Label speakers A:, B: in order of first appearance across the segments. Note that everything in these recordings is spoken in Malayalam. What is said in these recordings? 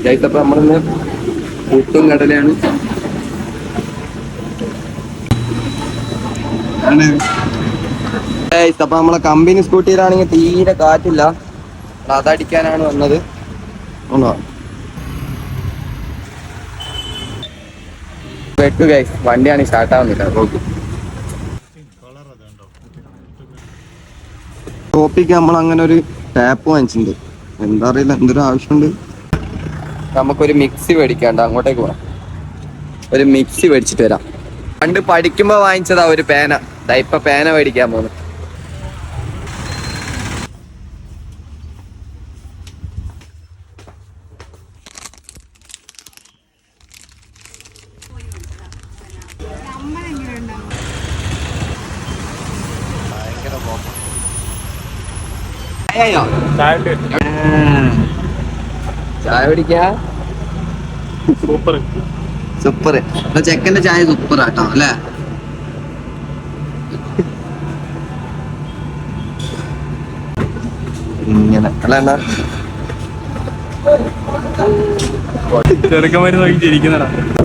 A: ഇതപ്പോ നമ്മളിന്ന് പുട്ടും കടലയാണ്. അപ്പൊ നമ്മളെ കമ്പനി സ്കൂട്ടിയിലാണെങ്കിൽ തീരെ കാറ്റില്ല, അതടിക്കാനാണ് വന്നത്. വണ്ടിയാണ് സ്റ്റാർട്ടാവുന്നില്ല. ടോപ്പിക്ക് നമ്മൾ അങ്ങനെ ഒരു ടാപ്പ് വാങ്ങിച്ചിട്ടുണ്ട്. എന്താ അറിയില്ല, എന്തൊരു ആവശ്യമുണ്ട്. നമുക്കൊരു മിക്സി മേടിക്കാണ്ട് അങ്ങോട്ടേക്ക് പോകാം. ഒരു മിക്സി മേടിച്ചിട്ട് വരാം. പണ്ട് പഠിക്കുമ്പോ വാങ്ങിച്ചതാ ഒരു പേന. ഇപ്പൊ പേന മേടിക്കാൻ പോകുന്നു. ചായ പിടിക്കാ. Super super. ചെക്കന്റെ ചായ സൂപ്പർ ആട്ടോ അല്ലേ? ഇങ്ങനെ അല്ല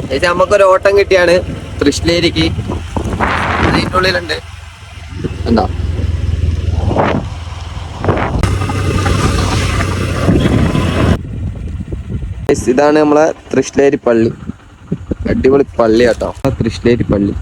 A: ചേച്ചി, നമുക്കൊരു ഓട്ടം കിട്ടിയാണ് തൃശ്ശൂരിലേക്ക്. അതിൻ്റെ ഉള്ളിലുണ്ട് എന്താ ഇതാണ് നമ്മളെ തൃശ്ശൂരി പള്ളി. അടിപൊളി പള്ളി കേട്ടോ, തൃശ്ശൂരി പള്ളി.